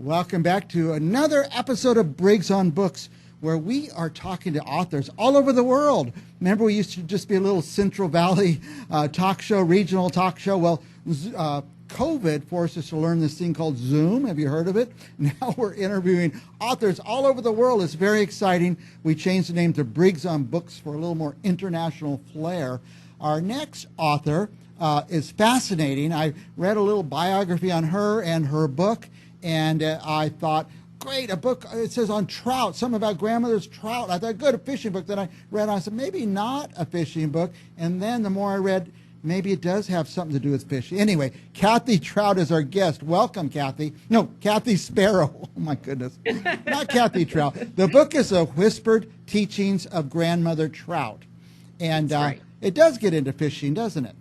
Welcome back to another episode of Briggs on Books, where we are talking to authors all over the world. Remember, we used to just be a little Central Valley talk show, regional talk show. Well, COVID forced us to learn this thing called Zoom. Have you heard of it? Now we're interviewing authors all over the world. It's very exciting. We changed the name to Briggs on Books for a little more international flair. Our next author is fascinating. I read a little biography on her and her book, and I thought, great, a book, it says on trout, something about grandmother's trout. I thought, good, a fishing book. Then I read, I said, maybe not a fishing book. And then the more I read, maybe it does have something to do with fishing. Anyway, Kathy Trout is our guest. Welcome, Kathy. No, Kathy Sparrow. Oh, my goodness. Not Kathy Trout. The book is A Whispered Teachings of Grandmother Trout. And right. It does get into fishing, doesn't it?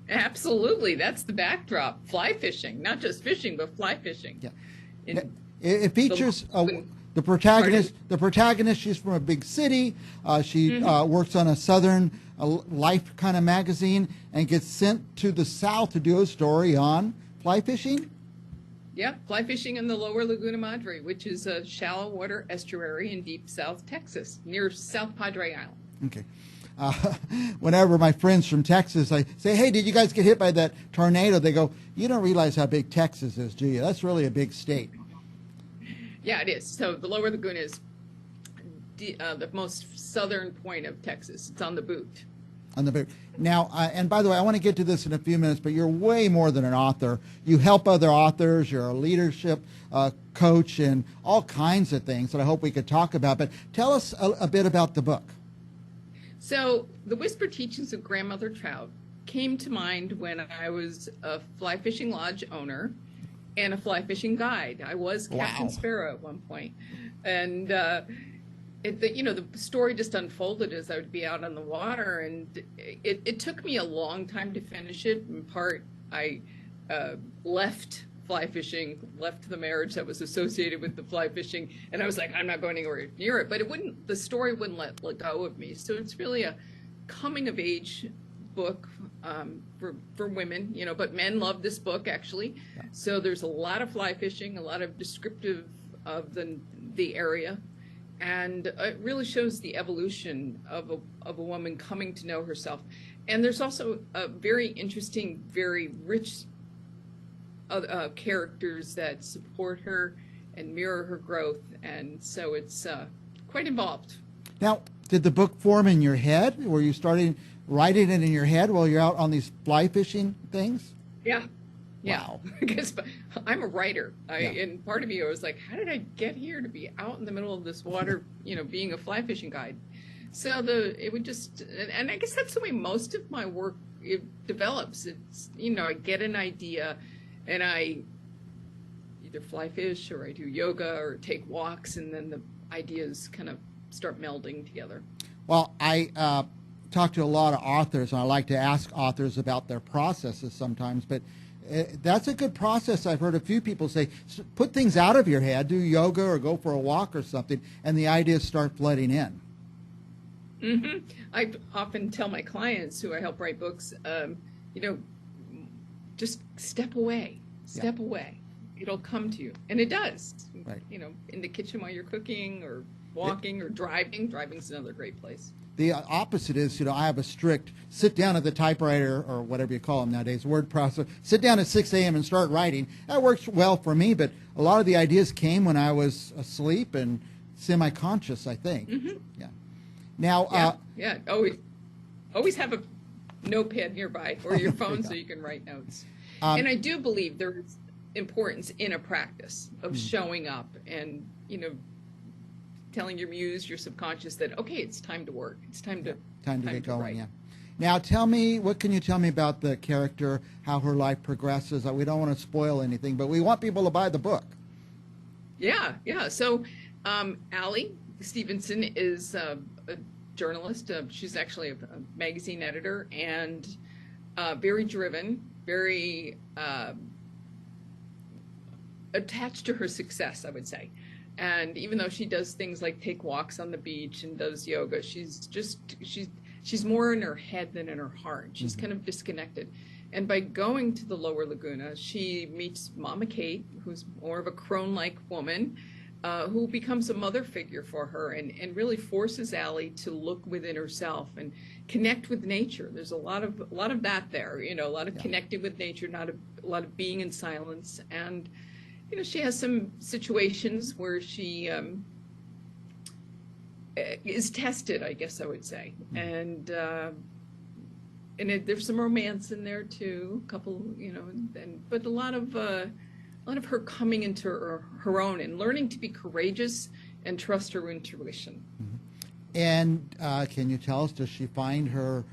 Absolutely. That's the backdrop. Fly fishing. Not just fishing, but fly fishing. Yeah. It features the protagonist. The protagonist, she's from a big city. She works on a Southern Life kind of magazine and gets sent to the South to do a story on fly fishing. Yeah, fly fishing in the lower Laguna Madre, which is a shallow water estuary in deep South Texas, near South Padre Island. Okay. Whenever my friends from Texas, I say, hey, did you guys get hit by that tornado? They go, you don't realize how big Texas is, do you? That's really a big state. Yeah, it is. So the lower Laguna is the most southern point of Texas. It's on the boot. On the boot. Now, and by the way, I want to get to this in a few minutes, but you're way more than an author. You help other authors. You're a leadership coach and all kinds of things that I hope we could talk about. But tell us a bit about the book. So the Whispered Teachings of Grandmother Trout came to mind when I was a fly fishing lodge owner and a fly fishing guide. I was Captain Sparrow at one point. And, the story just unfolded as I would be out on the water. And it took me a long time to finish it. In part, I left fly fishing, left the marriage that was associated with the fly fishing, and I was like, I'm not going anywhere near it. But the story wouldn't let go of me. So it's really a coming of age book for women, but men love this book actually. Yeah. So there's a lot of fly fishing, a lot of descriptive of the area, and it really shows the evolution of a woman coming to know herself. And there's also a very interesting, very rich characters that support her and mirror her growth, and so it's quite involved. Now, did the book form in your head? Were you starting writing it in your head while you're out on these fly fishing things? Yeah. Wow. Because I'm a writer, and part of me was like, how did I get here to be out in the middle of this water, being a fly fishing guide? So it would just, and I guess that's the way most of my work develops. It's I get an idea, and I either fly fish or I do yoga or take walks, and then the ideas kind of start melding together. Well, I talk to a lot of authors, and I like to ask authors about their processes sometimes, but that's a good process. I've heard a few people say, put things out of your head, do yoga or go for a walk or something, and the ideas start flooding in. Mm-hmm. I often tell my clients who I help write books, just step away. Step away. It'll come to you. And it does. Right. In the kitchen while you're cooking or walking or driving. Driving's another great place. The opposite is, I have a strict sit down at the typewriter or whatever you call them nowadays, word processor, sit down at 6 a.m. and start writing. That works well for me, but a lot of the ideas came when I was asleep and semi-conscious, I think. Mm-hmm. Yeah. Now, Always have a notepad nearby or your phone so you can write notes. And I do believe there's importance in a practice of showing up and, telling your muse, your subconscious that, okay, it's time to work. It's time to get going, write. yeah. Now, what can you tell me about the character, how her life progresses? We don't want to spoil anything, but we want people to buy the book. Yeah. So Allie Stevenson is a journalist. She's actually a magazine editor and very driven, very attached to her success, I would say. And even though she does things like take walks on the beach and does yoga, she's she's more in her head than in her heart. She's kind of disconnected. And by going to the lower Laguna, she meets Mama Kate, who's more of a crone-like woman, who becomes a mother figure for her and really forces Allie to look within herself and connect with nature. There's a lot of that there, you know, a lot of connecting with nature, not a lot of being in silence. And, you know, she has some situations where she is tested, I guess I would say. And there's some romance in there too, a couple, you know, but a lot of her coming into her own and learning to be courageous and trust her intuition. And can you tell us, does she find her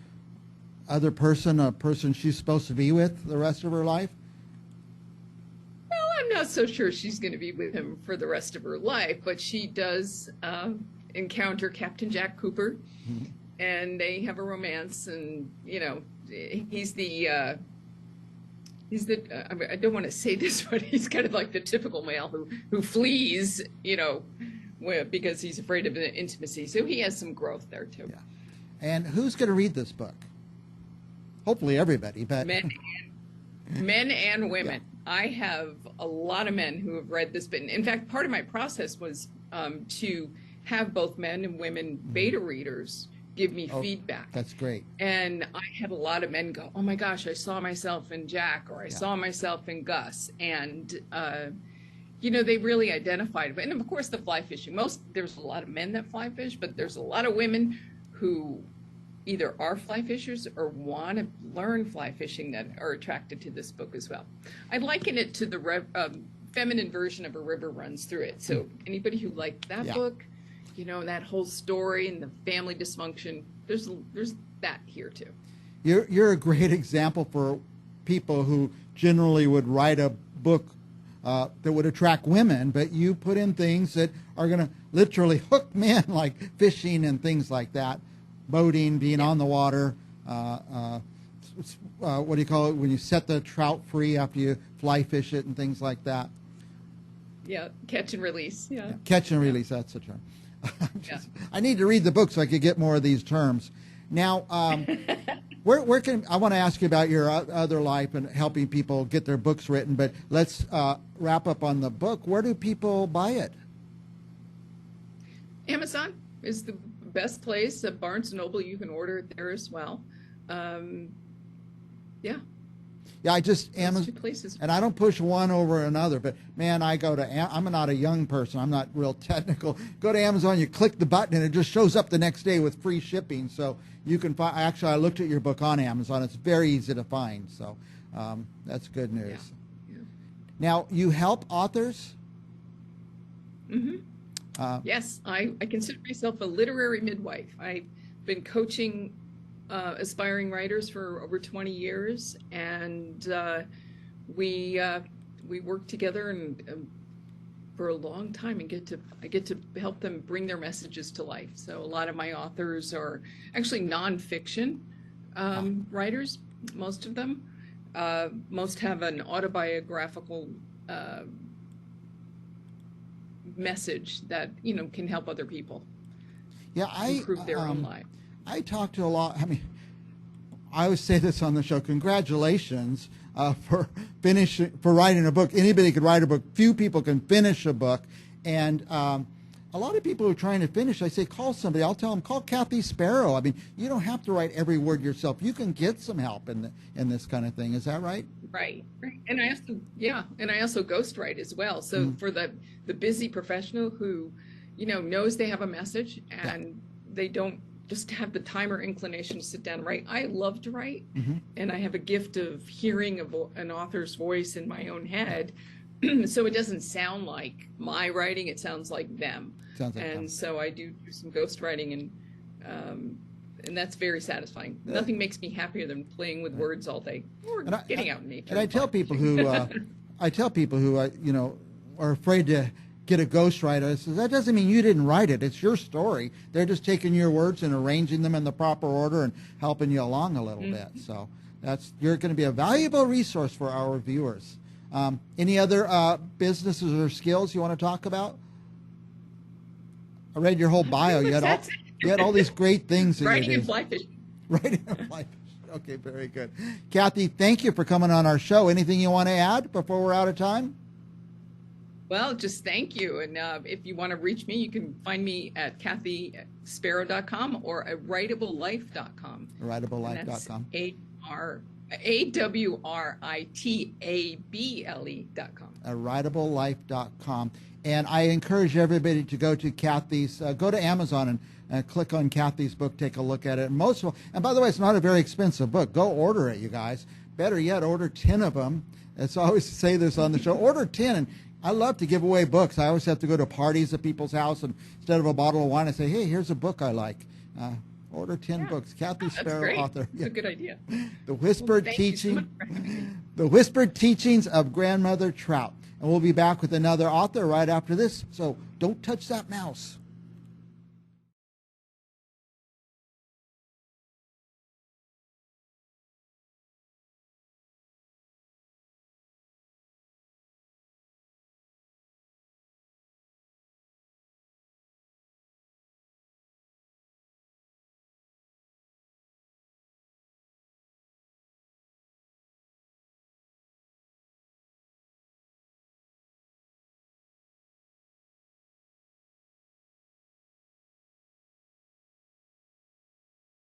other person, a person she's supposed to be with the rest of her life? Well, I'm not so sure she's going to be with him for the rest of her life, but she does encounter Captain Jack Cooper, and they have a romance, and, you know, he's the I don't want to say this, but he's kind of like the typical male who flees, you know, because he's afraid of intimacy. So he has some growth there too. Yeah. And who's going to read this book? Hopefully everybody, but men and women. Yeah. I have a lot of men who have read this book. In fact, part of my process was to have both men and women beta readers give me feedback. That's great. And I had a lot of men go, "Oh my gosh, I saw myself in Jack," or "I saw myself in Gus." And, you know, they really identified. And of course, the fly fishing. There's a lot of men that fly fish, but there's a lot of women who either are fly fishers or want to learn fly fishing that are attracted to this book as well. I liken it to the feminine version of A River Runs Through It. So anybody who liked that book, you know, that whole story and the family dysfunction, there's that here too. You're a great example for people who generally would write a book that would attract women, but you put in things that are going to literally hook men, like fishing and things like that, boating, being on the water. What do you call it when you set the trout free after you fly fish it and things like that? Yeah, catch and release. Yeah, catch and release. That's the term. I need to read the book so I could get more of these terms. Now, where can I want to ask you about your other life and helping people get their books written? But let's wrap up on the book. Where do people buy it? Amazon is the best place. At Barnes & Noble, you can order it there as well. Yeah, I just Amazon, 2 places. And I don't push one over another. But man, I'm not a young person. I'm not real technical. Go to Amazon, you click the button, and it just shows up the next day with free shipping. So you can find. Actually, I looked at your book on Amazon. It's very easy to find. So that's good news. Yeah. Now, you help authors. Yes, I consider myself a literary midwife. I've been coaching aspiring writers for over 20 years, and we work together and for a long time, and I get to help them bring their messages to life. So a lot of my authors are actually nonfiction writers. Most of them, most have an autobiographical message that, you know, can help other people. Improve their own life. I talk to a lot. I mean, I always say this on the show. Congratulations for writing a book. Anybody could write a book. Few people can finish a book. And a lot of people who are trying to finish, I say, call somebody. I'll tell them, call Kathy Sparrow. I mean, you don't have to write every word yourself. You can get some help in this kind of thing. Is that right? Right. And I also ghostwrite as well. So for the busy professional who, you know, knows they have a message and they don't just have the time or inclination to sit down and write. I love to write, and I have a gift of hearing an author's voice in my own head. So it doesn't sound like my writing, it sounds like them. So I do some ghostwriting, and that's very satisfying. Nothing makes me happier than playing with words all day or getting out in nature. And I tell people who, you know, are afraid to get a ghostwriter. I says, that doesn't mean you didn't write it. It's your story. They're just taking your words and arranging them in the proper order and helping you along a little bit. So you're going to be a valuable resource for our viewers. Any other businesses or skills you want to talk about? I read your whole bio. You had all these great things that writing you do. and fly fishing. Right in a fly fish. Okay, very good. Kathy, thank you for coming on our show. Anything you want to add before we're out of time? Well, just thank you. And if you want to reach me, you can find me at kathysparrow.com or at writablelife.com. Writablelife.com. AWRITABLE.com. Writablelife.com. And I encourage everybody to go to Kathy's, go to Amazon and click on Kathy's book, take a look at it. And by the way, it's not a very expensive book. Go order it, you guys. Better yet, order 10 of them. It's always say this on the show. Order 10. And I love to give away books. I always have to go to parties at people's house, and instead of a bottle of wine, I say, hey, here's a book I like. Order 10 books. Kathy Sparrow, author. That's a good idea. The Whispered The Whispered Teachings of Grandmother Trout. And we'll be back with another author right after this. So don't touch that mouse.